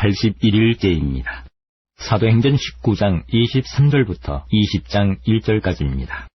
81일째입니다. 사도행전 19장 23절부터 20장 1절까지입니다.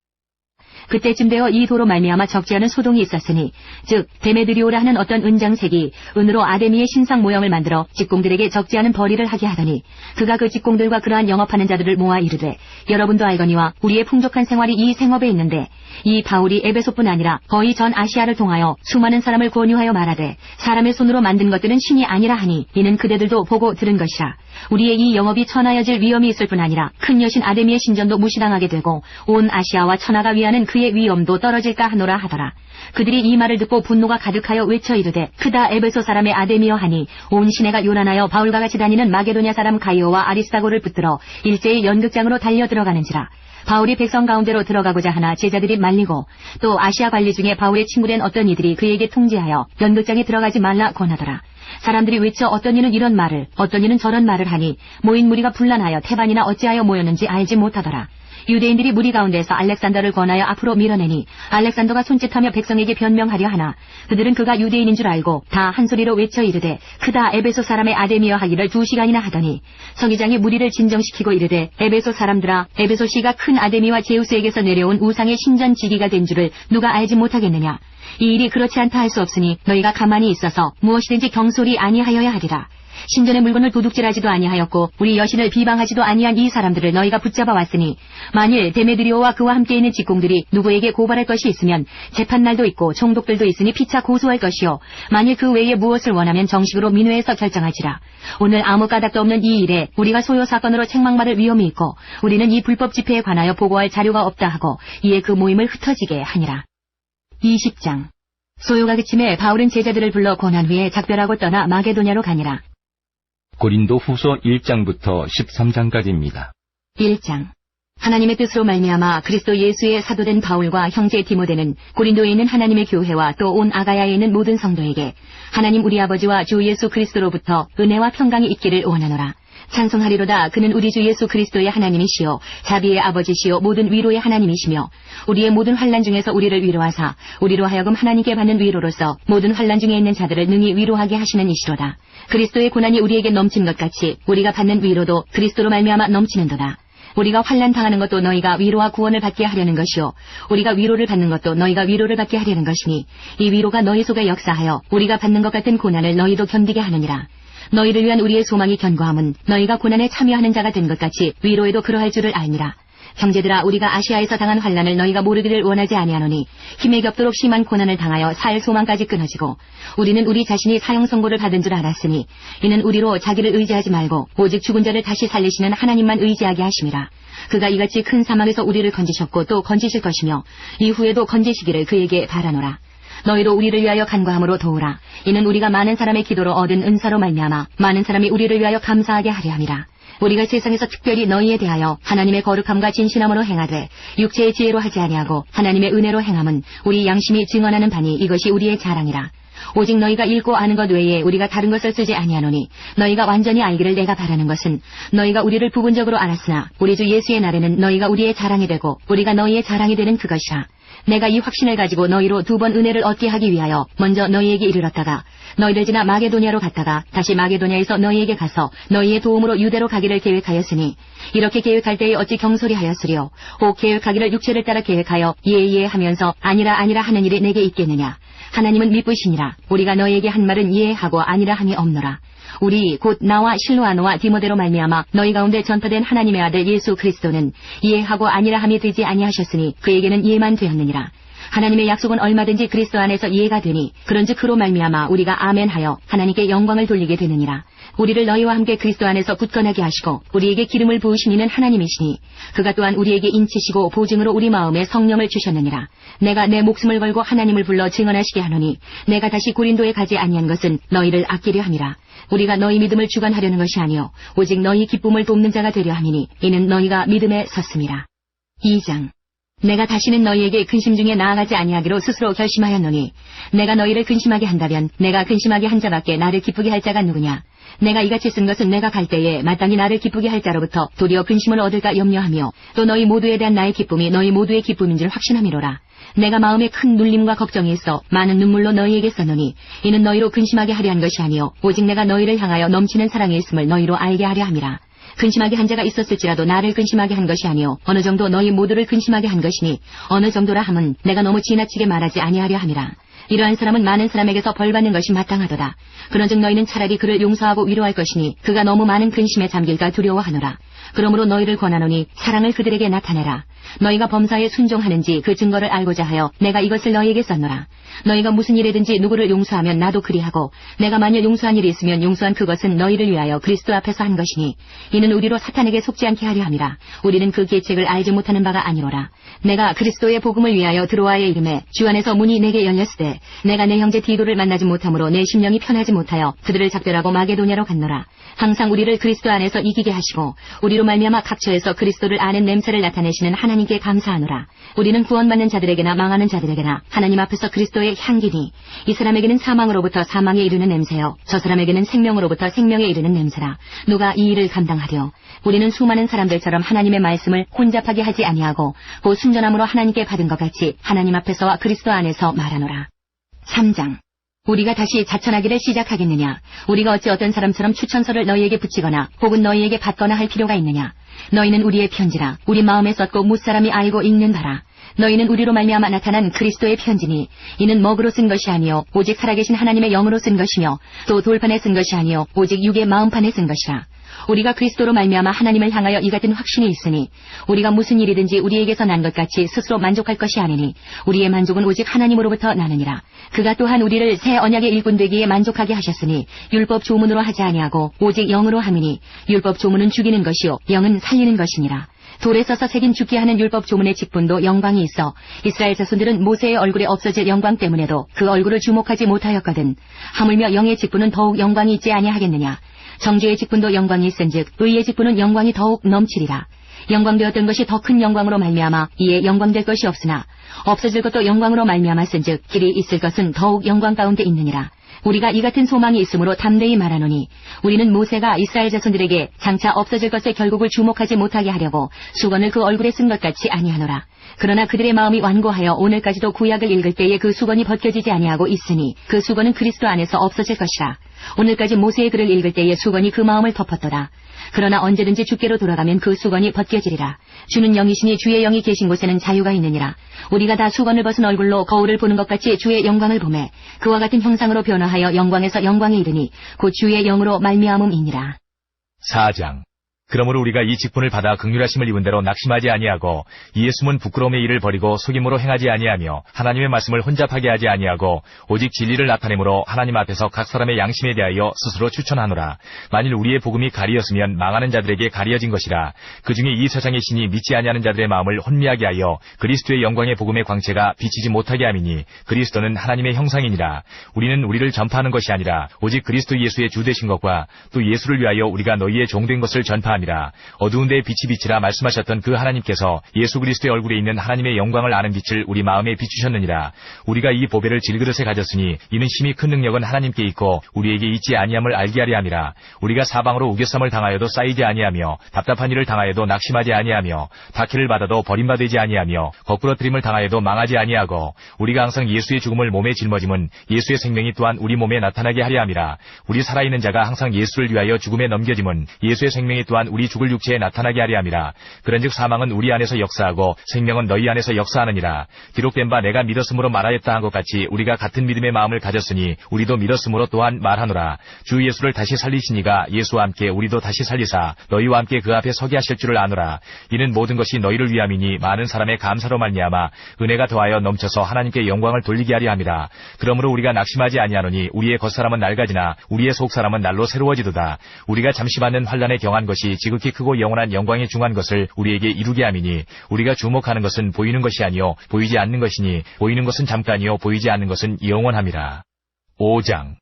그때쯤 되어 이 도로 말미암아 적지 않은 소동이 있었으니 즉 데메드리오라 하는 어떤 은장색이 은으로 아데미의 신상 모형을 만들어 직공들에게 적지 않은 벌이를 하게 하더니 그가 그 직공들과 그러한 영업하는 자들을 모아 이르되 여러분도 알거니와 우리의 풍족한 생활이 이 생업에 있는데 이 바울이 에베소뿐 아니라 거의 전 아시아를 통하여 수많은 사람을 권유하여 말하되 사람의 손으로 만든 것들은 신이 아니라 하니 이는 그대들도 보고 들은 것이라. 우리의 이 영업이 천하여질 위험이 있을 뿐 아니라 큰 여신 아데미의 신전도 무시당하게 되고 온 아시아와 천하가 위하는 그의 위엄도 떨어질까 하노라 하더라. 그들이 이 말을 듣고 분노가 가득하여 외쳐 이르되 크다 에베소 사람의 아데미여 하니 온 시내가 요란하여 바울과 같이 다니는 마게도냐 사람 가이오와 아리스다고를 붙들어 일제히 연극장으로 달려 들어가는지라. 바울이 백성 가운데로 들어가고자 하나 제자들이 말리고 또 아시아 관리 중에 바울의 친구된 어떤 이들이 그에게 통지하여 연극장에 들어가지 말라 권하더라. 사람들이 외쳐 어떤 이는 이런 말을 어떤 이는 저런 말을 하니 모인 무리가 분란하여 태반이나 어찌하여 모였는지 알지 못하더라. 유대인들이 무리 가운데서 알렉산더를 권하여 앞으로 밀어내니 알렉산더가 손짓하며 백성에게 변명하려 하나 그들은 그가 유대인인 줄 알고 다 한소리로 외쳐 이르되 크다 에베소 사람의 아데미여 하기를 2시간이나 하더니 서기장이 무리를 진정시키고 이르되 에베소 사람들아 에베소시가 큰 아데미와 제우스에게서 내려온 우상의 신전 지기가 된 줄을 누가 알지 못하겠느냐. 이 일이 그렇지 않다 할 수 없으니 너희가 가만히 있어서 무엇이든지 경솔이 아니하여야 하리라. 신전의 물건을 도둑질하지도 아니하였고 우리 여신을 비방하지도 아니한 이 사람들을 너희가 붙잡아 왔으니 만일 데메드리오와 그와 함께 있는 직공들이 누구에게 고발할 것이 있으면 재판날도 있고 총독들도 있으니 피차 고소할 것이요 만일 그 외에 무엇을 원하면 정식으로 민회에서 결정할지라. 오늘 아무 까닭도 없는 이 일에 우리가 소요 사건으로 책망받을 위험이 있고 우리는 이 불법 집회에 관하여 보고할 자료가 없다 하고 이에 그 모임을 흩어지게 하니라. 20장. 소요가 그침에 바울은 제자들을 불러 권한 후에 작별하고 떠나 마게도냐로 가니라. 고린도 후서 1장부터 13장까지입니다. 1장. 하나님의 뜻으로 말미암아 그리스도 예수의 사도된 바울과 형제 디모데는 고린도에 있는 하나님의 교회와 또 온 아가야에 있는 모든 성도에게 하나님 우리 아버지와 주 예수 그리스도로부터 은혜와 평강이 있기를 원하노라. 찬송하리로다. 그는 우리 주 예수 그리스도의 하나님이시요 자비의 아버지시요 모든 위로의 하나님이시며 우리의 모든 환난 중에서 우리를 위로하사 우리로 하여금 하나님께 받는 위로로서 모든 환난 중에 있는 자들을 능히 위로하게 하시는 이시로다. 그리스도의 고난이 우리에게 넘친 것 같이 우리가 받는 위로도 그리스도로 말미암아 넘치는도다. 우리가 환난 당하는 것도 너희가 위로와 구원을 받게 하려는 것이요 우리가 위로를 받는 것도 너희가 위로를 받게 하려는 것이니 이 위로가 너희 속에 역사하여 우리가 받는 것 같은 고난을 너희도 견디게 하느니라. 너희를 위한 우리의 소망이 견고함은 너희가 고난에 참여하는 자가 된 것 같이 위로에도 그러할 줄을 알니라. 형제들아 우리가 아시아에서 당한 환난을 너희가 모르기를 원하지 아니하노니 힘에 겹도록 심한 고난을 당하여 살 소망까지 끊어지고 우리는 우리 자신이 사형 선고를 받은 줄 알았으니 이는 우리로 자기를 의지하지 말고 오직 죽은 자를 다시 살리시는 하나님만 의지하게 하심이라. 그가 이같이 큰 사막에서 우리를 건지셨고 또 건지실 것이며 이후에도 건지시기를 그에게 바라노라. 너희도 우리를 위하여 간과함으로 도우라. 이는 우리가 많은 사람의 기도로 얻은 은사로 말미암아 많은 사람이 우리를 위하여 감사하게 하려 함이라. 우리가 세상에서 특별히 너희에 대하여 하나님의 거룩함과 진실함으로 행하되 육체의 지혜로 하지 아니하고 하나님의 은혜로 행함은 우리 양심이 증언하는 바니 이것이 우리의 자랑이라. 오직 너희가 읽고 아는 것 외에 우리가 다른 것을 쓰지 아니하노니 너희가 완전히 알기를 내가 바라는 것은 너희가 우리를 부분적으로 알았으나 우리 주 예수의 날에는 너희가 우리의 자랑이 되고 우리가 너희의 자랑이 되는 그것이라. 내가 이 확신을 가지고 너희로 2번 은혜를 얻게 하기 위하여 먼저 너희에게 이르렀다가 너희를 지나 마게도냐로 갔다가 다시 마게도냐에서 너희에게 가서 너희의 도움으로 유대로 가기를 계획하였으니 이렇게 계획할 때에 어찌 경솔히 하였으리요. 혹 계획하기를 육체를 따라 계획하여 예 하면서 아니라 하는 일이 내게 있겠느냐. 하나님은 미쁘시니라. 우리가 너희에게 한 말은 예하고 아니라 함이 없노라. 우리 곧 나와 실로아노와 디모데로 말미암아 너희 가운데 전파된 하나님의 아들 예수 그리스도는 예하고 아니라 함이 되지 아니하셨으니 그에게는 예만 되었느니라. 하나님의 약속은 얼마든지 그리스도 안에서 예가 되니 그런즉 그로 말미암아 우리가 아멘하여 하나님께 영광을 돌리게 되느니라. 우리를 너희와 함께 그리스도 안에서 굳건하게 하시고 우리에게 기름을 부으신 이는 하나님이시니 그가 또한 우리에게 인치시고 보증으로 우리 마음에 성령을 주셨느니라. 내가 내 목숨을 걸고 하나님을 불러 증언하시게 하노니 내가 다시 고린도에 가지 아니한 것은 너희를 아끼려 함이라. 우리가 너희 믿음을 주관하려는 것이 아니요 오직 너희 기쁨을 돕는 자가 되려 함이니 이는 너희가 믿음에 섰음이라. 2장. 내가 다시는 너희에게 근심 중에 나아가지 아니하기로 스스로 결심하였노니 내가 너희를 근심하게 한다면 내가 근심하게 한 자밖에 나를 기쁘게 할 자가 누구냐. 내가 이같이 쓴 것은 내가 갈 때에 마땅히 나를 기쁘게 할 자로부터 도리어 근심을 얻을까 염려하며 또 너희 모두에 대한 나의 기쁨이 너희 모두의 기쁨인 줄 확신함이로라. 내가 마음에 큰 눌림과 걱정이 있어 많은 눈물로 너희에게 썼노니 이는 너희로 근심하게 하려 한 것이 아니요 오직 내가 너희를 향하여 넘치는 사랑이 있음을 너희로 알게 하려 함이라. 근심하게 한 자가 있었을지라도 나를 근심하게 한 것이 아니요 어느 정도 너희 모두를 근심하게 한 것이니 어느 정도라 함은 내가 너무 지나치게 말하지 아니하려 함이라. 이러한 사람은 많은 사람에게서 벌받는 것이 마땅하도다. 그런즉 너희는 차라리 그를 용서하고 위로할 것이니 그가 너무 많은 근심에 잠길까 두려워하노라. 그러므로 너희를 권하노니 사랑을 그들에게 나타내라. 너희가 범사에 순종하는지 그 증거를 알고자 하여 내가 이것을 너희에게 썼노라. 너희가 무슨 일이든지 누구를 용서하면 나도 그리하고 내가 만일 용서한 일이 있으면 용서한 그것은 너희를 위하여 그리스도 앞에서 한 것이니 이는 우리로 사탄에게 속지 않게 하려 함이라. 우리는 그 계책을 알지 못하는 바가 아니로라. 내가 그리스도의 복음을 위하여 드로아의 이름에 주 안에서 문이 내게 열렸으되 내가 내 형제 디도를 만나지 못하므로 내 심령이 편하지 못하여 그들을 작별하고 마게도냐로 갔노라. 항상 우리를 그리스도 안에서 이기게 하시고 우리로 말미암아 각처에서 그리스도를 아는 냄새를 나타내시는 하나님께 감사하노라. 우리는 구원받는 자들에게나 망하는 자들에게나 하나님 앞에서 그리스도의 향기니 이 사람에게는 사망으로부터 사망에 이르는 냄새요 저 사람에게는 생명으로부터 생명에 이르는 냄새라. 누가 이 일을 감당하려. 우리는 수많은 사람들처럼 하나님의 말씀을 혼잡하게 하지 아니하고 곧 순전함으로 하나님께 받은 것 같이 하나님 앞에서와 그리스도 안에서 말하노라. 3장. 우리가 다시 자천하기를 시작하겠느냐. 우리가 어찌 어떤 사람처럼 추천서를 너희에게 붙이거나 혹은 너희에게 받거나 할 필요가 있느냐. 너희는 우리의 편지라 우리 마음에 썼고 무사람이 알고 읽는 바라. 너희는 우리로 말미암아 나타난 그리스도의 편지니 이는 먹으로 쓴 것이 아니요 오직 살아계신 하나님의 영으로 쓴 것이며 또 돌판에 쓴 것이 아니요 오직 육의 마음판에 쓴 것이라. 우리가 그리스도로 말미암아 하나님을 향하여 이 같은 확신이 있으니 우리가 무슨 일이든지 우리에게서 난 것 같이 스스로 만족할 것이 아니니 우리의 만족은 오직 하나님으로부터 나느니라. 그가 또한 우리를 새 언약의 일꾼 되기에 만족하게 하셨으니 율법 조문으로 하지 아니하고 오직 영으로 함이니 율법 조문은 죽이는 것이요 영은 살리는 것이니라. 돌에 써서 새긴 죽게 하는 율법 조문의 직분도 영광이 있어 이스라엘 자손들은 모세의 얼굴에 없어질 영광 때문에도 그 얼굴을 주목하지 못하였거든. 하물며 영의 직분은 더욱 영광이 있지 아니하겠느냐. 정죄의 직분도 영광이 있은즉 의의 직분은 영광이 더욱 넘치리라. 영광되었던 것이 더 큰 영광으로 말미암아 이에 영광될 것이 없으나 없어질 것도 영광으로 말미암았은즉 길이 있을 것은 더욱 영광 가운데 있느니라. 우리가 이 같은 소망이 있으므로 담대히 말하노니 우리는 모세가 이스라엘 자손들에게 장차 없어질 것에 결국을 주목하지 못하게 하려고 수건을 그 얼굴에 쓴 것 같이 아니하노라. 그러나 그들의 마음이 완고하여 오늘까지도 구약을 읽을 때에 그 수건이 벗겨지지 아니하고 있으니 그 수건은 그리스도 안에서 없어질 것이라. 오늘까지 모세의 글을 읽을 때에 수건이 그 마음을 덮었도다. 그러나 언제든지 주께로 돌아가면 그 수건이 벗겨지리라. 주는 영이시니 주의 영이 계신 곳에는 자유가 있느니라. 우리가 다 수건을 벗은 얼굴로 거울을 보는 것 같이 주의 영광을 보매 그와 같은 형상으로 변화하여 영광에서 영광에 이르니 곧 주의 영으로 말미암음이니라. 4장. 그러므로 우리가 이 직분을 받아 긍휼하심을 입은 대로 낙심하지 아니하고 이에 숨은 부끄러움의 일을 버리고 속임으로 행하지 아니하며 하나님의 말씀을 혼잡하게 하지 아니하고 오직 진리를 나타내므로 하나님 앞에서 각 사람의 양심에 대하여 스스로 추천하노라. 만일 우리의 복음이 가리였으면 망하는 자들에게 가리어진 것이라. 그중에 이 세상의 신이 믿지 아니하는 자들의 마음을 혼미하게 하여 그리스도의 영광의 복음의 광채가 비치지 못하게 함이니 그리스도는 하나님의 형상이니라. 우리는 우리를 전파하는 것이 아니라 오직 그리스도 예수의 주 되신 것과 또 예수를 위하여 우리가 너희의 종된 것을 전파하니라. 어두운 데에 빛이 비치라 말씀하셨던 그 하나님께서 예수 그리스도의 얼굴에 있는 하나님의 영광을 아는 빛을 우리 마음에 비추셨느니라. 우리가 이 보배를 질그릇에 가졌으니 이는 심히 큰 능력은 하나님께 있고 우리에게 있지 아니함을 알게 하려 함이라. 우리가 사방으로 우겨쌈을 당하여도 쌓이지 아니하며 답답한 일을 당하여도 낙심하지 아니하며 박해를 받아도 버림받지 아니하며 거꾸러뜨림을 당하여도 망하지 아니하고 우리가 항상 예수의 죽음을 몸에 짊어짐은 예수의 생명이 또한 우리 몸에 나타나게 하려 함이라. 우리 살아있는 자가 항상 예수를 위하여 죽음에 넘겨짐은 예수의 생명이 또한 우리 죽을 육체에 나타나게 하려 함이라. 그런즉 사망은 우리 안에서 역사하고 생명은 너희 안에서 역사하느니라. 기록된 바 내가 믿었으므로 말하였다 한 것 같이 우리가 같은 믿음의 마음을 가졌으니 우리도 믿었으므로 또한 말하노라. 주 예수를 다시 살리시니가 예수와 함께 우리도 다시 살리사 너희와 함께 그 앞에 서게 하실 줄을 아노라. 이는 모든 것이 너희를 위함이니 많은 사람의 감사로 말미암아 은혜가 더하여 넘쳐서 하나님께 영광을 돌리게 하려 함이라. 그러므로 우리가 낙심하지 아니하노니 우리의 겉사람은 낡아지나 우리의 속사람은 날로 새로워지도다. 우리가 잠시 받는 환난에 경한 것이 지극히 크고 영원한 영광에 중한 것을 우리에게 이루게 함이니 우리가 주목하는 것은 보이는 것이 아니요 보이지 않는 것이니 보이는 것은 잠깐이요 보이지 않는 것은 영원함이라. 5장.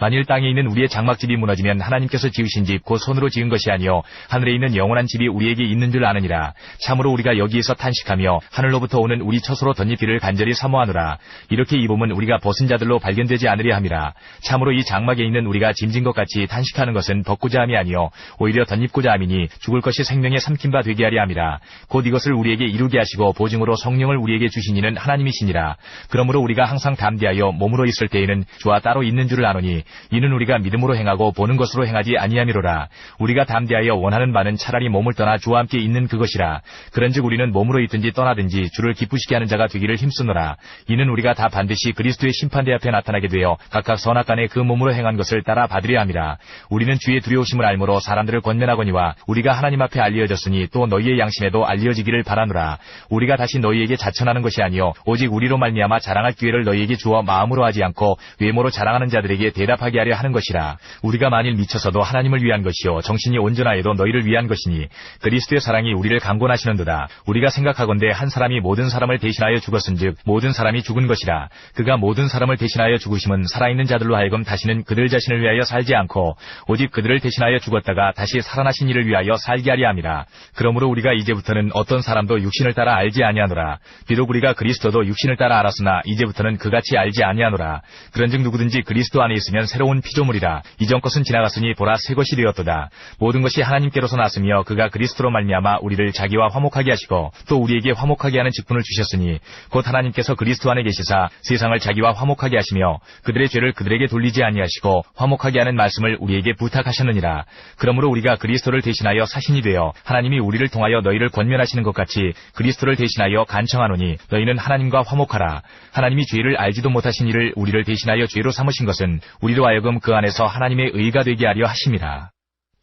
만일 땅에 있는 우리의 장막집이 무너지면 하나님께서 지으신 집 곧 손으로 지은 것이 아니요 하늘에 있는 영원한 집이 우리에게 있는 줄 아느니라. 참으로 우리가 여기에서 탄식하며 하늘로부터 오는 우리 처소로 덧입기를 간절히 사모하노라. 이렇게 입으면 우리가 벗은 자들로 발견되지 않으려 함이라. 참으로 이 장막에 있는 우리가 짐진 것 같이 탄식하는 것은 벗고자 함이 아니요 오히려 덧입고자 함이니 죽을 것이 생명에 삼킨 바 되게 하려 함이라. 곧 이것을 우리에게 이루게 하시고 보증으로 성령을 우리에게 주시니는 하나님이시니라. 그러므로 우리가 항상 담대하여 몸으로 있을 때에는 주와 따로 있는 줄을 아노니 이는 우리가 믿음으로 행하고 보는 것으로 행하지 아니함이로라. 우리가 담대하여 원하는 바는 차라리 몸을 떠나 주와 함께 있는 그것이라. 그런즉 우리는 몸으로 있든지 떠나든지 주를 기쁘시게 하는 자가 되기를 힘쓰노라. 이는 우리가 다 반드시 그리스도의 심판대 앞에 나타나게 되어 각각 선악간에 그 몸으로 행한 것을 따라 받으려 함이라. 우리는 주의 두려우심을 알므로 사람들을 권면하거니와 우리가 하나님 앞에 알려졌으니 또 너희의 양심에도 알려지기를 바라노라. 우리가 다시 너희에게 자천하는 것이 아니요 오직 우리로 말미암아 자랑할 기회를 너희에게 주어 마음으로 하지 않고 외모로 자랑하는 자들에게 대답하게 하려 하는 것이라. 우리가 만일 미쳐서도 하나님을 위한 것이요 정신이 온전하여도 너희를 위한 것이니 그리스도의 사랑이 우리를 강권하시는도다. 우리가 생각하건대 한 사람이 모든 사람을 대신하여 죽었은즉 모든 사람이 죽은 것이라. 그가 모든 사람을 대신하여 죽으심은 살아있는 자들로 하여금 다시는 그들 자신을 위하여 살지 않고 오직 그들을 대신하여 죽었다가 다시 살아나신 이를 위하여 살게 하려 함이라. 그러므로 우리가 이제부터는 어떤 사람도 육신을 따라 알지 아니하노라. 비록 우리가 그리스도도 육신을 따라 알았으나 이제부터는 그같이 알지 아니하노라. 그런즉 누구든지 그리스도 안에 있으면 새로운 피조물이라. 이전 것은 지나갔으니 보라 새 것이 되었도다. 모든 것이 하나님께로서 났으며 그가 그리스도로 말미암아 우리를 자기와 화목하게 하시고 또 우리에게 화목하게 하는 직분을 주셨으니 곧 하나님께서 그리스도 안에 계시사 세상을 자기와 화목하게 하시며 그들의 죄를 그들에게 돌리지 아니하시고 화목하게 하는 말씀을 우리에게 부탁하셨느니라. 그러므로 우리가 그리스도를 대신하여 사신이 되어 하나님이 우리를 통하여 너희를 권면하시는 것 같이 그리스도를 대신하여 간청하노니 너희는 하나님과 화목하라. 하나님이 죄를 알지도 못하신 이를 우리를 대신하여 죄로 삼으신 것은 우리로 하여금 그 안에서 하나님의 의가 되게 하려 하심이라.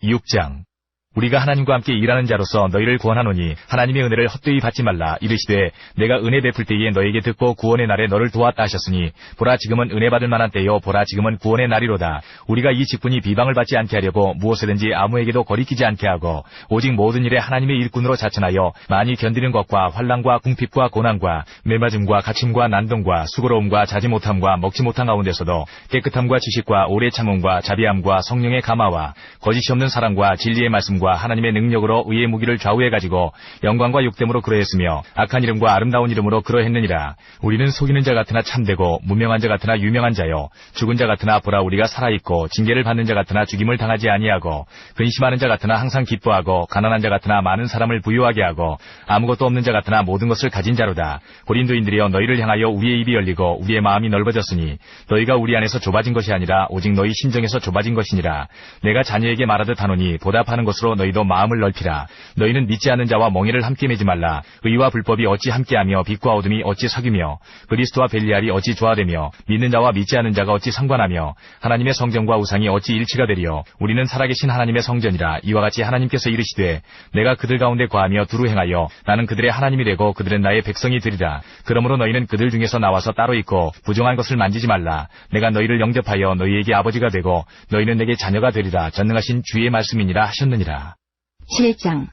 6장 우리가 하나님과 함께 일하는 자로서 너희를 구원하노니 하나님의 은혜를 헛되이 받지 말라. 이르시되 내가 은혜 베풀 때에 너에게 듣고 구원의 날에 너를 도왔다 하셨으니 보라 지금은 은혜 받을 만한 때요 보라 지금은 구원의 날이로다. 우리가 이 직분이 비방을 받지 않게 하려고 무엇이든지 아무에게도 거리끼지 않게 하고 오직 모든 일에 하나님의 일꾼으로 자천하여 많이 견디는 것과 환난과 궁핍과 고난과 매맞음과 갇힘과 난동과 수고로움과 자지 못함과 먹지 못한 가운데서도 깨끗함과 지식과 오래 참음과 자비함과 성령의 감화와 거짓이 없는 사랑과 진리의 말씀과 하나님의 능력으로 의의 무기를 좌우해가지고 영광과 욕됨으로 그러했으며 악한 이름과 아름다운 이름으로 그러했느니라. 우리는 속이는 자 같으나 참되고 무명한 자 같으나 유명한 자요 죽은 자 같으나 보라 우리가 살아있고 징계를 받는 자 같으나 죽임을 당하지 아니하고 근심하는 자 같으나 항상 기뻐하고 가난한 자 같으나 많은 사람을 부유하게 하고 아무것도 없는 자 같으나 모든 것을 가진 자로다. 고린도인들이여 너희를 향하여 우리의 입이 열리고 우리의 마음이 넓어졌으니 너희가 우리 안에서 좁아진 것이 아니라 오직 너희 심정에서 좁아진 것이니라. 내가 자녀에게 말하듯 하노니 보답하는 것으로 너희도 마음을 넓히라. 너희는 믿지 않는 자와 멍에를 함께 매지 말라. 의와 불법이 어찌 함께하며 빛과 어둠이 어찌 사귀며 그리스도와 벨리알이 어찌 조화되며 믿는 자와 믿지 않는 자가 어찌 상관하며 하나님의 성전과 우상이 어찌 일치가 되리요. 우리는 살아계신 하나님의 성전이라. 이와 같이 하나님께서 이르시되 내가 그들 가운데 거하며 두루 행하여 나는 그들의 하나님이 되고 그들은 나의 백성이 되리라. 그러므로 너희는 그들 중에서 나와서 따로 있고 부정한 것을 만지지 말라. 내가 너희를 영접하여 너희에게 아버지가 되고 너희는 내게 자녀가 되리라. 전능하신 주의 말씀이니라 하셨느니라. 7장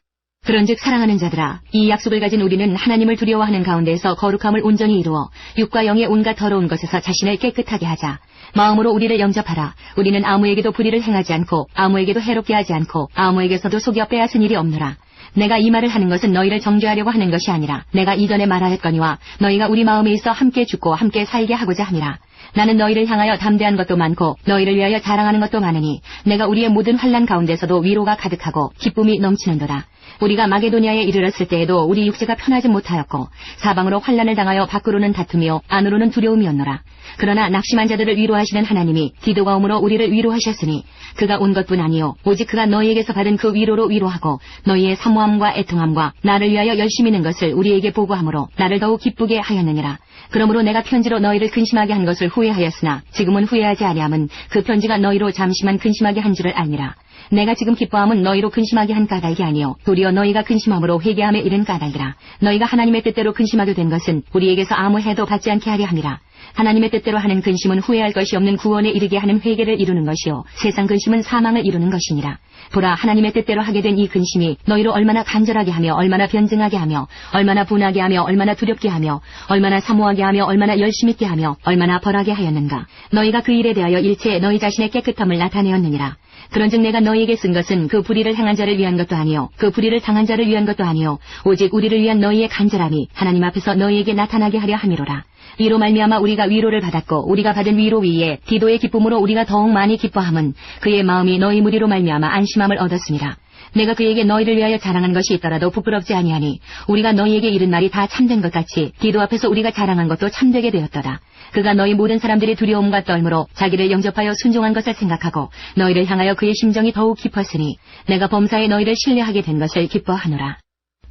그런즉 사랑하는 자들아 이 약속을 가진 우리는 하나님을 두려워하는 가운데서 거룩함을 온전히 이루어 육과 영의 온갖 더러운 것에서 자신을 깨끗하게 하자. 마음으로 우리를 영접하라. 우리는 아무에게도 불의를 행하지 않고 아무에게도 해롭게 하지 않고 아무에게서도 속여 빼앗은 일이 없노라. 내가 이 말을 하는 것은 너희를 정죄하려고 하는 것이 아니라 내가 이전에 말하였거니와 너희가 우리 마음에 있어 함께 죽고 함께 살게 하고자 함이라. 나는 너희를 향하여 담대한 것도 많고 너희를 위하여 자랑하는 것도 많으니 내가 우리의 모든 환난 가운데서도 위로가 가득하고 기쁨이 넘치는도다. 우리가 마게도냐에 이르렀을 때에도 우리 육체가 편하지 못하였고 사방으로 환난을 당하여 밖으로는 다툼이요 안으로는 두려움이었노라. 그러나 낙심한 자들을 위로하시는 하나님이 디도가 오므로 우리를 위로하셨으니 그가 온 것뿐 아니요 오직 그가 너희에게서 받은 그 위로로 위로하고 너희의 사모함과 애통함과 나를 위하여 열심히 는 것을 우리에게 보고하므로 나를 더욱 기쁘게 하였느니라. 그러므로 내가 편지로 너희를 근심하게 한 것을 후회하였으나 지금은 후회하지 아니함은 그 편지가 너희로 잠시만 근심하게 한 줄을 알니라. 내가 지금 기뻐함은 너희로 근심하게 한 까닭이 아니요 도리어 너희가 근심함으로 회개함에 이른 까닭이라. 너희가 하나님의 뜻대로 근심하게 된 것은 우리에게서 아무 해도 받지 않게 하려 함이라. 하나님의 뜻대로 하는 근심은 후회할 것이 없는 구원에 이르게 하는 회개를 이루는 것이요 세상 근심은 사망을 이루는 것이니라. 보라, 하나님의 뜻대로 하게 된 이 근심이 너희로 얼마나 간절하게 하며 얼마나 변증하게 하며 얼마나 분하게 하며 얼마나 두렵게 하며 얼마나 사모하게 하며 얼마나 열심 있게 하며 얼마나 벌하게 하였는가. 너희가 그 일에 대하여 일체 너희 자신의 깨끗함을 나타내었느니라. 그런즉 내가 너희에게 쓴 것은 그 불의를 행한 자를 위한 것도 아니요 그 불의를 당한 자를 위한 것도 아니요 오직 우리를 위한 너희의 간절함이 하나님 앞에서 너희에게 나타나게 하려 함이로라. 이로 말미암아 우리가 위로를 받았고 우리가 받은 위로 위에 디도의 기쁨으로 우리가 더욱 많이 기뻐함은 그의 마음이 너희 무리로 말미암아 안심함을 얻었습니다. 내가 그에게 너희를 위하여 자랑한 것이 있더라도 부끄럽지 아니하니 우리가 너희에게 이른 말이 다 참된 것 같이 디도 앞에서 우리가 자랑한 것도 참되게 되었도다. 그가 너희 모든 사람들이 두려움과 떨므로 자기를 영접하여 순종한 것을 생각하고 너희를 향하여 그의 심정이 더욱 깊었으니 내가 범사에 너희를 신뢰하게 된 것을 기뻐하노라.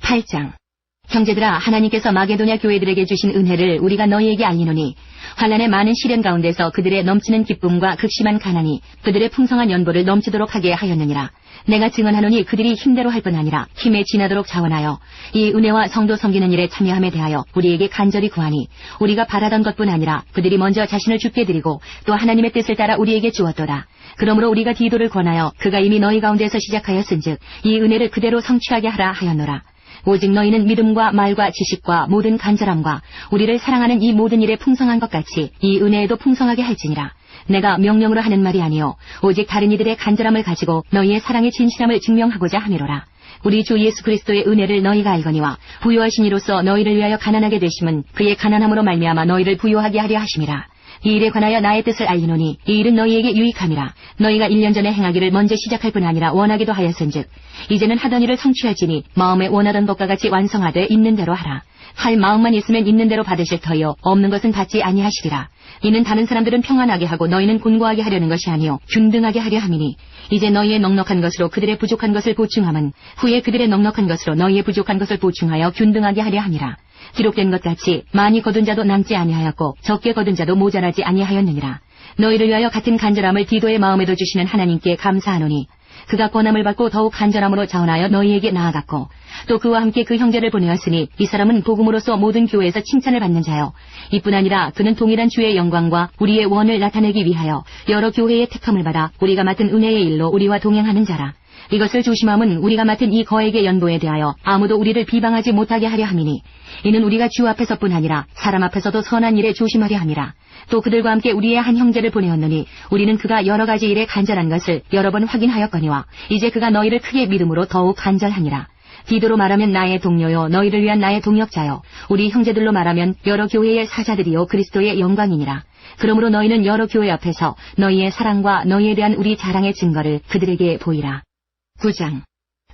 8장. 형제들아, 하나님께서 마게도냐 교회들에게 주신 은혜를 우리가 너희에게 알리노니 환난의 많은 시련 가운데서 그들의 넘치는 기쁨과 극심한 가난이 그들의 풍성한 연보를 넘치도록 하게 하였느니라. 내가 증언하노니 그들이 힘대로 할 뿐 아니라 힘에 지나도록 자원하여 이 은혜와 성도 섬기는 일에 참여함에 대하여 우리에게 간절히 구하니 우리가 바라던 것뿐 아니라 그들이 먼저 자신을 주께 드리고 또 하나님의 뜻을 따라 우리에게 주었도다. 그러므로 우리가 디도를 권하여 그가 이미 너희 가운데서 시작하였은즉 이 은혜를 그대로 성취하게 하라 하였노라. 오직 너희는 믿음과 말과 지식과 모든 간절함과 우리를 사랑하는 이 모든 일에 풍성한 것 같이 이 은혜에도 풍성하게 할지니라. 내가 명령으로 하는 말이 아니요 오직 다른 이들의 간절함을 가지고 너희의 사랑의 진실함을 증명하고자 함이로라. 우리 주 예수 그리스도의 은혜를 너희가 알거니와 부요하신 이로써 너희를 위하여 가난하게 되심은 그의 가난함으로 말미암아 너희를 부요하게 하려 하심이라. 이 일에 관하여 나의 뜻을 알리노니 이 일은 너희에게 유익함이라. 너희가 1년 전에 행하기를 먼저 시작할 뿐 아니라 원하기도 하였은즉 이제는 하던 일을 성취할지니 마음에 원하던 것과 같이 완성하되 있는 대로 하라. 할 마음만 있으면 있는 대로 받으실 터이요 없는 것은 받지 아니하시리라. 이는 다른 사람들은 평안하게 하고 너희는 곤고하게 하려는 것이 아니요 균등하게 하려 함이니 이제 너희의 넉넉한 것으로 그들의 부족한 것을 보충함은 후에 그들의 넉넉한 것으로 너희의 부족한 것을 보충하여 균등하게 하려 함이라. 기록된 것 같이 많이 거둔 자도 남지 아니하였고 적게 거둔 자도 모자라지 아니하였느니라. 너희를 위하여 같은 간절함을 디도의 마음에도 주시는 하나님께 감사하노니 그가 권함을 받고 더욱 간절함으로 자원하여 너희에게 나아갔고 또 그와 함께 그 형제를 보내었으니 이 사람은 복음으로서 모든 교회에서 칭찬을 받는 자요 이뿐 아니라 그는 동일한 주의 영광과 우리의 원을 나타내기 위하여 여러 교회의 택함을 받아 우리가 맡은 은혜의 일로 우리와 동행하는 자라. 이것을 조심함은 우리가 맡은 이 거액의 연보에 대하여 아무도 우리를 비방하지 못하게 하려 함이니 이는 우리가 주 앞에서뿐 아니라 사람 앞에서도 선한 일에 조심하려 함이라. 또 그들과 함께 우리의 한 형제를 보내었느니 우리는 그가 여러 가지 일에 간절한 것을 여러 번 확인하였거니와 이제 그가 너희를 크게 믿음으로 더욱 간절하니라. 디도로 말하면 나의 동료요 너희를 위한 나의 동역자요 우리 형제들로 말하면 여러 교회의 사자들이요 그리스도의 영광이니라. 그러므로 너희는 여러 교회 앞에서 너희의 사랑과 너희에 대한 우리 자랑의 증거를 그들에게 보이라. 9장.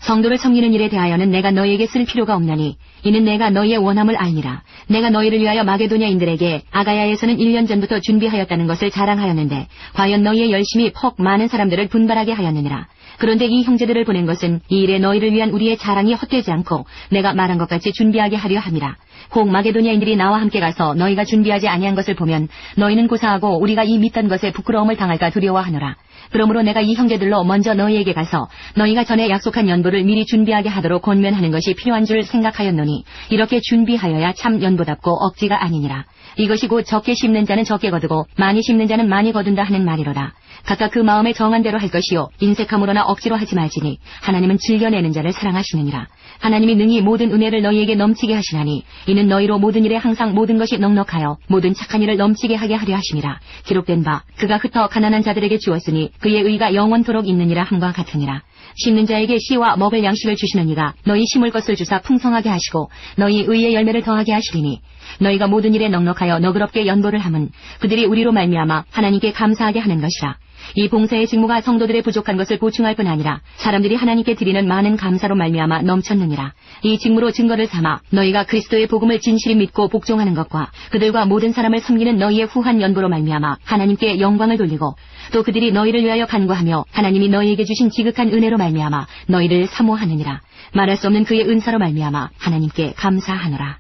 성도를 섬기는 일에 대하여는 내가 너희에게 쓸 필요가 없나니 이는 내가 너희의 원함을 알니라. 내가 너희를 위하여 마게도냐인들에게 아가야에서는 1년 전부터 준비하였다는 것을 자랑하였는데 과연 너희의 열심이 퍽 많은 사람들을 분발하게 하였느니라. 그런데 이 형제들을 보낸 것은 이 일에 너희를 위한 우리의 자랑이 헛되지 않고 내가 말한 것 같이 준비하게 하려 함이라. 혹 마게도냐인들이 나와 함께 가서 너희가 준비하지 아니한 것을 보면 너희는 고사하고 우리가 이 믿던 것에 부끄러움을 당할까 두려워하노라. 그러므로 내가 이 형제들로 먼저 너희에게 가서 너희가 전에 약속한 연보를 미리 준비하게 하도록 권면하는 것이 필요한 줄 생각하였노니 이렇게 준비하여야 참 연보답고 억지가 아니니라. 이것이 곧 적게 심는 자는 적게 거두고 많이 심는 자는 많이 거둔다 하는 말이로라. 각각 그 마음에 정한 대로 할 것이요 인색함으로나 억지로 하지 말지니 하나님은 즐겨내는 자를 사랑하시느니라. 하나님이 능히 모든 은혜를 너희에게 넘치게 하시나니 이는 너희로 모든 일에 항상 모든 것이 넉넉하여 모든 착한 일을 넘치게 하게 하려 하심이라. 기록된 바 그가 흩어 가난한 자들에게 주었으니 그의 의가 영원토록 있느니라 함과 같으니라. 심는 자에게 씨와 먹을 양식을 주시는 이가 너희 심을 것을 주사 풍성하게 하시고 너희 의의 열매를 더하게 하시리니 너희가 모든 일에 넉넉하여 너그럽게 연보를 함은 그들이 우리로 말미암아 하나님께 감사하게 하는 것이라. 이 봉사의 직무가 성도들의 부족한 것을 보충할 뿐 아니라 사람들이 하나님께 드리는 많은 감사로 말미암아 넘쳤느니라. 이 직무로 증거를 삼아 너희가 그리스도의 복음을 진실히 믿고 복종하는 것과 그들과 모든 사람을 섬기는 너희의 후한 연보로 말미암아 하나님께 영광을 돌리고 또 그들이 너희를 위하여 간구하며 하나님이 너희에게 주신 지극한 은혜로 말미암아 너희를 사모하느니라. 말할 수 없는 그의 은사로 말미암아 하나님께 감사하노라.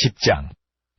10장.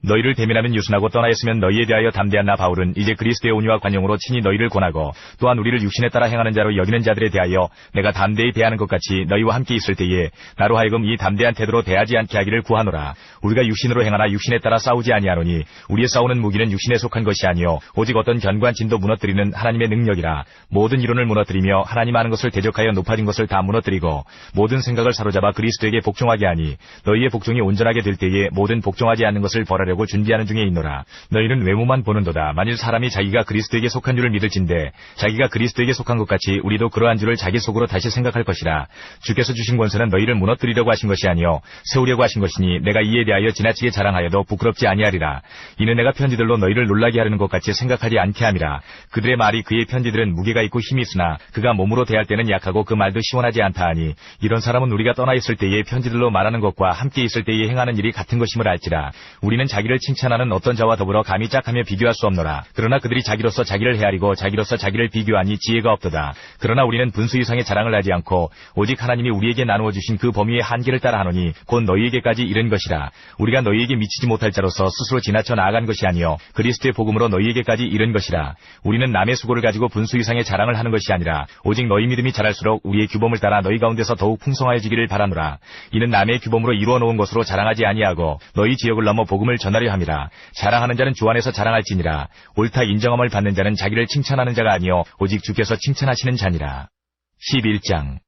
너희를 대면하면 유순하고 떠나였으면 너희에 대하여 담대한 나 바울은 이제 그리스도의 온유와 관용으로 친히 너희를 권하고 또한 우리를 육신에 따라 행하는 자로 여기는 자들에 대하여 내가 담대히 대하는 것 같이 너희와 함께 있을 때에 나로 하여금 이 담대한 태도로 대하지 않게 하기를 구하노라. 우리가 육신으로 행하나 육신에 따라 싸우지 아니하노니 우리의 싸우는 무기는 육신에 속한 것이 아니요 오직 어떤 견고한 진도 무너뜨리는 하나님의 능력이라. 모든 이론을 무너뜨리며 하나님 아는 것을 대적하여 높아진 것을 다 무너뜨리고 모든 생각을 사로잡아 그리스도에게 복종하게 하니 너희의 복종이 온전하게 될 때에 모든 복종하지 않는 것을 벌하려고 준비하는 중에 있노라. 너희는 외모만 보는도다. 만일 사람이 자기가 그리스도에게 속한 줄을 믿을진대 자기가 그리스도에게 속한 것 같이 우리도 그러한 줄을 자기 속으로 다시 생각할 것이라. 주께서 주신 권세는 너희를 무너뜨리려고 하신 것이 아니요 세우려고 하신 것이니 내가 이에 대하여 지나치게 자랑하여도 부끄럽지 아니하리라. 이는 내가 편지들로 너희를 놀라게 하려는 것 같이 생각하지 않게 함이라. 그들의 말이 그의 편지들은 무게가 있고 힘이 있으나 그가 몸으로 대할 때는 약하고 그 말도 시원하지 않다 하니 이런 사람은 우리가 떠나 있을 때에 편지들로 말하는 것과 함께 있을 때에 행하는 일이 같은 것임을 알지라. 우리는 자기를 칭찬하는 어떤 자와 더불어 감히 짝하며 비교할 수 없노라. 그러나 그들이 자기로서 자기를 헤아리고 자기로서 자기를 비교하니 지혜가 없도다. 그러나 우리는 분수 이상의 자랑을 하지 않고 오직 하나님이 우리에게 나누어 주신 그 범위의 한계를 따라 하노니 곧 너희에게까지 이른 것이라. 우리가 너희에게 미치지 못할 자로서 스스로 지나쳐 나아간 것이 아니요 그리스도의 복음으로 너희에게까지 이른 것이라. 우리는 남의 수고를 가지고 분수 이상의 자랑을 하는 것이 아니라 오직 너희 믿음이 자랄수록 우리의 규범을 따라 너희 가운데서 더욱 풍성하여지기를 바라노라. 이는 남의 규범으로 이루어 놓은 것으로 자랑하지 아니하고 너희 지역을 넘어 복음을 전하려 함이라. 자랑하는 자는 주 안에서 자랑할지니라. 옳다 인정함을 받는 자는 자기를 칭찬하는 자가 아니요 오직 주께서 칭찬하시는 자니라. 11장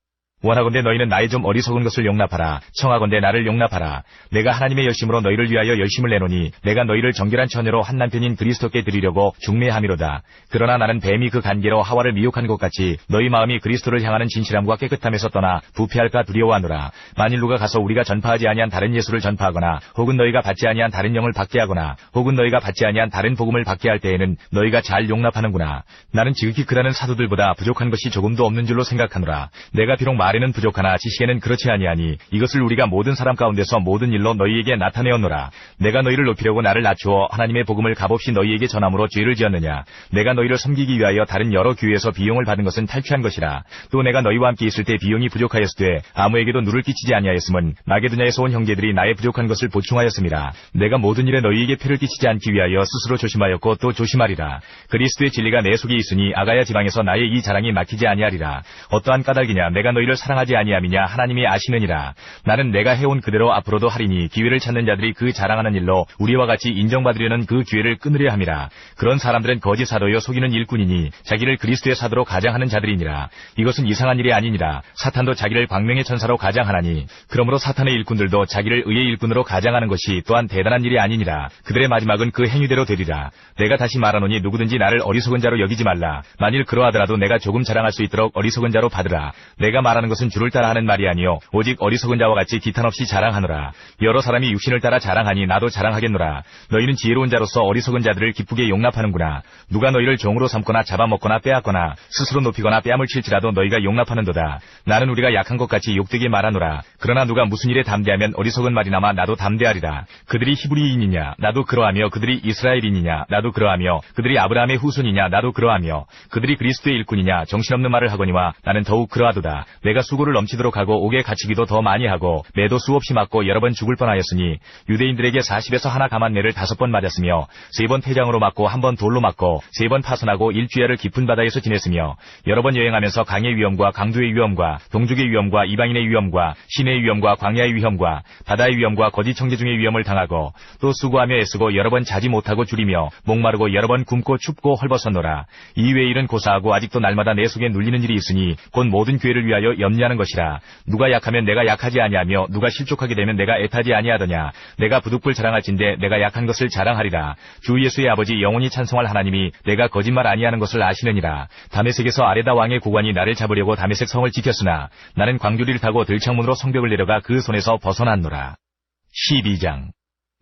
원하건대 너희는 나의 좀 어리석은 것을 용납하라. 청하건대 나를 용납하라. 내가 하나님의 열심으로 너희를 위하여 열심을 내노니 내가 너희를 정결한 처녀로 한 남편인 그리스도께 드리려고 중매함이로다. 그러나 나는 뱀이 그 간계로 하와를 미혹한 것 같이 너희 마음이 그리스도를 향하는 진실함과 깨끗함에서 떠나 부패할까 두려워하노라. 만일 누가 가서 우리가 전파하지 아니한 다른 예수를 전파하거나 혹은 너희가 받지 아니한 다른 영을 받게 하거나 혹은 너희가 받지 아니한 다른 복음을 받게 할 때에는 너희가 잘 용납하는구나. 나는 지극히 크다는 사도들보다 부족한 것이 조금도 없는 줄로 생각하노라. 내가 비록 말에는 부족하나 지식에는 그렇지 아니하니 이것을 우리가 모든 사람 가운데서 모든 일로 너희에게 나타내었노라. 내가 너희를 높이려고 나를 낮추어 하나님의 복음을 값없이 너희에게 전함으로 죄를 지었느냐. 내가 너희를 섬기기 위하여 다른 여러 교회에서 비용을 받은 것은 탈취한 것이라. 또 내가 너희와 함께 있을 때 비용이 부족하였으되 아무에게도 누를 끼치지 아니하였음은 마게도냐에서 온 형제들이 나의 부족한 것을 보충하였음이라. 내가 모든 일에 너희에게 피를 끼치지 않기 위하여 스스로 조심하였고 또 조심하리라. 그리스도의 진리가 내 속에 있으니 아가야 지방에서 나의 이 자랑이 막히지 아니하리라. 어떠한 까닭이냐. 내가 너희를 사랑하지 아니함이냐. 하나님이 아시느니라. 나는 내가 해온 그대로 앞으로도 하리니 기회를 찾는 자들이 그 자랑하는 일로 우리와 같이 인정받으려는 그 기회를 끊으려 함이라. 그런 사람들은 거짓 사도여 속이는 일꾼이니 자기를 그리스도의 사도로 가장하는 자들이니라. 이것은 이상한 일이 아니니라. 사탄도 자기를 광명의 천사로 가장하나니 그러므로 사탄의 일꾼들도 자기를 의의 일꾼으로 가장하는 것이 또한 대단한 일이 아니니라. 그들의 마지막은 그 행위대로 되리라. 내가 다시 말하노니 누구든지 나를 어리석은 자로 여기지 말라. 만일 그러하더라도 내가 조금 자랑할 수 있도록 어리석은 자로 받으라. 내가 말하는 것은 주를 따라 하는 말이 아니요 오직 어리석은 자와 같이 기탄 없이 자랑하노라. 여러 사람이 육신을 따라 자랑하니 나도 자랑하겠노라. 너희는 지혜로운 자로서 어리석은 자들을 기쁘게 용납하는구나. 누가 너희를 종으로 삼거나 잡아먹거나 빼앗거나 스스로 높이거나 뺨을 칠지라도 너희가 용납하는도다. 나는 우리가 약한 것 같이 욕되게 말하노라. 그러나 누가 무슨 일에 담대하면 어리석은 말이나마 나도 담대하리라. 그들이 히브리인이냐 나도 그러하며 그들이 이스라엘인이냐 나도 그러하며 그들이 아브라함의 후손이냐 나도 그러하며 그들이 그리스도의 일꾼이냐 정신없는 말을 하거니와 나는 더욱 그러하도다. 내가 수고를 넘치도록 하고 옥에 갇히기도 더 많이 하고 매도 수없이 맞고 여러 번 죽을 뻔하였으니 유대인들에게 40에서 하나 감한 매를 5번 맞았으며 3번 태장으로 맞고 1번 돌로 맞고 3번 파손하고 일주야를 깊은 바다에서 지냈으며 여러 번 여행하면서 강의 위험과 강도의 위험과 동족의 위험과 이방인의 위험과 시내의 위험과 광야의 위험과 바다의 위험과 거짓 청재중의 위험을 당하고 또 수고하며 애쓰고 여러 번 자지 못하고 줄이며 목마르고 여러 번 굶고 춥고 헐벗었노라. 이외의 일은 고사하고 아직도 날마다 내 속에 눌리는 일이 있으니 곧 모든 교회를 위하여 염려하는 것이라. 누가 약하면 내가 약하지 아니하며 누가 실족하게 되면 내가 애타지 아니하더냐. 내가 부득불 자랑할진대 내가 약한 것을 자랑하리라. 주 예수의 아버지 영원히 찬송할 하나님이 내가 거짓말 아니하는 것을 아시느니라. 다메섹에서 아레다 왕의 고관이 나를 잡으려고 다메섹 성을 지켰으나 나는 광주리를 타고 들창문으로 성벽을 내려가 그 손에서 벗어났노라. 12장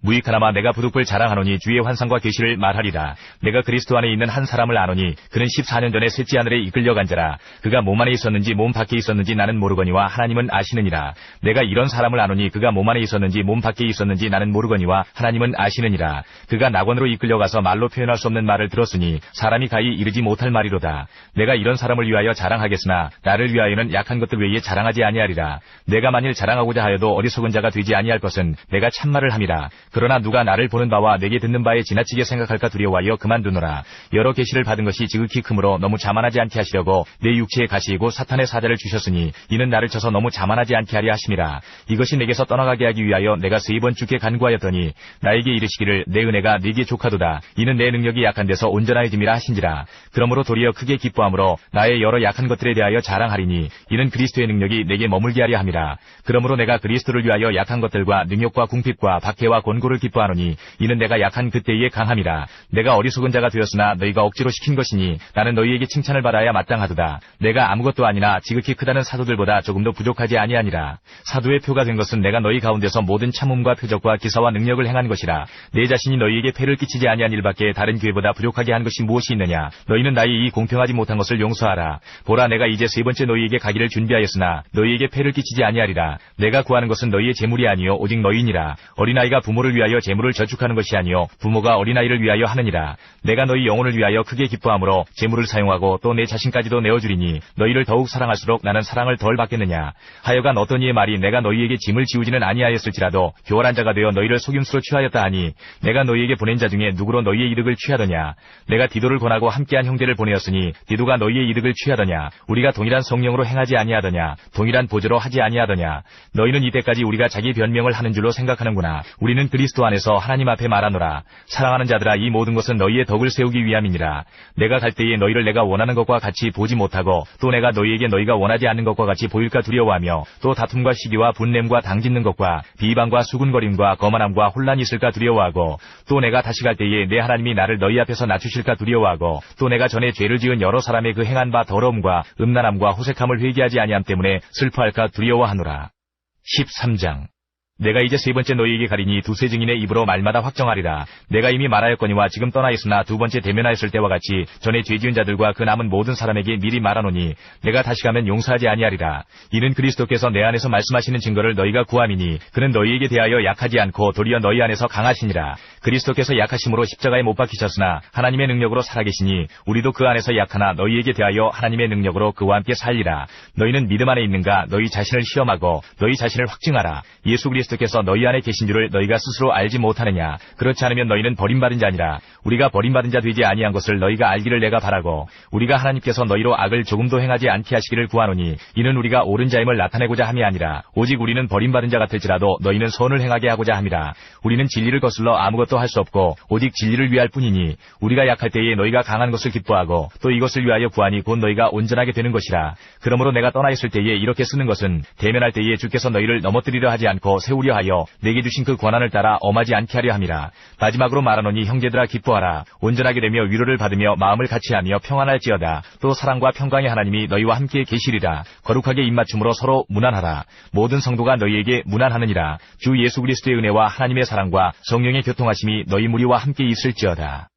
무익하나마 내가 부득불 자랑하노니 주의 환상과 계시를 말하리라. 내가 그리스도 안에 있는 한 사람을 아노니 그는 14년 전에 셋째 하늘에 이끌려간 자라. 그가 몸 안에 있었는지 몸 밖에 있었는지 나는 모르거니와 하나님은 아시느니라. 내가 이런 사람을 아노니 그가 몸 안에 있었는지 몸 밖에 있었는지 나는 모르거니와 하나님은 아시느니라. 그가 낙원으로 이끌려가서 말로 표현할 수 없는 말을 들었으니 사람이 가히 이르지 못할 말이로다. 내가 이런 사람을 위하여 자랑하겠으나 나를 위하여는 약한 것들 외에 자랑하지 아니하리라. 내가 만일 자랑하고자 하여도 어리석은 자가 되지 아니할 것은 내가 참말을 함이라. 그러나 누가 나를 보는 바와 내게 듣는 바에 지나치게 생각할까 두려워하여 그만두노라. 여러 계시를 받은 것이 지극히 크므로 너무 자만하지 않게 하시려고 내 육체에 가시이고 사탄의 사자를 주셨으니 이는 나를 쳐서 너무 자만하지 않게 하려 하심이라. 이것이 내게서 떠나가게 하기 위하여 내가 3번 주께 간구하였더니 나에게 이르시기를 내 은혜가 네게 족하도다. 이는 내 능력이 약한 데서 온전하여짐이라 하신지라. 그러므로 도리어 크게 기뻐함으로 나의 여러 약한 것들에 대하여 자랑하리니 이는 그리스도의 능력이 내게 머물게 하려 함이라. 그러므로 내가 그리스도를 위하여 약한 것들과 능욕과 궁핍과 박해와 곤고를 기뻐하노니 이는 내가 약한 그때의 강함이라. 내가 어리석은 자가 되었으나 너희가 억지로 시킨 것이니 나는 너희에게 칭찬을 받아야 마땅하도다. 내가 아무것도 아니나 지극히 크다는 사도들보다 조금도 부족하지 아니하니라. 사도의 표가 된 것은 내가 너희 가운데서 모든 참음과 표적과 기사와 능력을 행한 것이라. 내 자신이 너희에게 폐를 끼치지 아니한 일밖에 다른 교회보다 부족하게 한 것이 무엇이 있느냐. 너희는 나의 이 공평하지 못한 것을 용서하라. 보라, 내가 이제 3번째 너희에게 가기를 준비하였으나 너희에게 폐를 끼치지 아니하리라. 내가 구하는 것은 너희의 재물이 아니요 오직 너희니라. 어린아이가 부모를 위하여 재물을 저축하는 것이 아니요 부모가 어린아이를 위하여 하느니라. 내가 너희 영혼을 위하여 크게 기뻐함으로 재물을 사용하고 또 내 자신까지도 내어주리니 너희를 더욱 사랑할수록 나는 사랑을 덜 받겠느냐. 하여간 어떤 이의 말이 내가 너희에게 짐을 지우지는 아니하였을지라도 교활한 자가 되어 너희를 속임수로 취하였다 하니 내가 너희에게 보낸 자 중에 누구로 너희의 이득을 취하더냐. 내가 디도를 권하고 함께한 형제를 보내었으니 디도가 너희의 이득을 취하더냐. 우리가 동일한 성령으로 행하지 아니하더냐. 동일한 보조로 하지 아니하더냐. 너희는 이때까지 우리가 자기 변명을 하는 줄로 생각하는구나. 우리는 그리스도 안에서 하나님 앞에 말하노라. 사랑하는 자들아, 이 모든 것은 너희의 덕을 세우기 위함이니라. 내가 갈 때에 너희를 내가 원하는 것과 같이 보지 못하고 또 내가 너희에게 너희가 원하지 않는 것과 같이 보일까 두려워하며 또 다툼과 시기와 분냄과 당짓는 것과 비방과 수군거림과 거만함과 혼란이 있을까 두려워하고 또 내가 다시 갈 때에 내 하나님이 나를 너희 앞에서 낮추실까 두려워하고 또 내가 전에 죄를 지은 여러 사람의 그 행한 바 더러움과 음란함과 호색함을 회개하지 아니함 때문에 슬퍼할까 두려워하노라. 13장. 내가 이제 3번째 너희에게 가리니 두세 증인의 입으로 말마다 확정하리라. 내가 이미 말하였거니와 지금 떠나 있으나 2번째 대면하였을 때와 같이 전에 죄 지은 자들과 그 남은 모든 사람에게 미리 말하노니 내가 다시 가면 용서하지 아니하리라. 이는 그리스도께서 내 안에서 말씀하시는 증거를 너희가 구함이니 그는 너희에게 대하여 약하지 않고 도리어 너희 안에서 강하시니라. 그리스도께서 약하심으로 십자가에 못 박히셨으나 하나님의 능력으로 살아계시니 우리도 그 안에서 약하나 너희에게 대하여 하나님의 능력으로 그와 함께 살리라. 너희는 믿음 안에 있는가? 너희 자신을 시험하고 너희 자신을 확증하라. 예수 그리스도께서 너희 안에 계신 줄을 너희가 스스로 알지 못하느냐. 그렇지 않으면 너희는 버림받은 자니라. 우리가 버림받은 자 되지 아니한 것을 너희가 알기를 내가 바라고 우리가 하나님께서 너희로 악을 조금도 행하지 않게 하시기를 구하노니 이는 우리가 옳은 자임을 나타내고자 함이 아니라 오직 우리는 버림받은 자 같을지라도 너희는 선을 행하게 하고자 함이라. 우리는 진리를 거슬러 아무것도 할 수 없고 오직 진리를 위할 뿐이니 우리가 약할 때에 너희가 강한 것을 기뻐하고 또 이것을 위하여 구하니 곧 너희가 온전하게 되는 것이라. 그러므로 내가 떠나 있을 때에 이렇게 쓰는 것은 대면할 때에 주께서 너희를 넘어뜨리려 하지 않고 세우려 하여 내게 주신 그 권한을 따라 엄하지 않게 하려 함이라. 마지막으로 말하노니 형제들아 기뻐하라. 온전하게 되며 위로를 받으며 마음을 같이하며 평안할지어다. 또 사랑과 평강의 하나님이 너희와 함께 계시리라. 거룩하게 입맞춤으로 서로 문안하라. 모든 성도가 너희에게 문안하느니라. 주 예수 그리스도의 은혜와 하나님의 사랑과 성령의 교통하심이 너희 무리와 함께 있을지어다.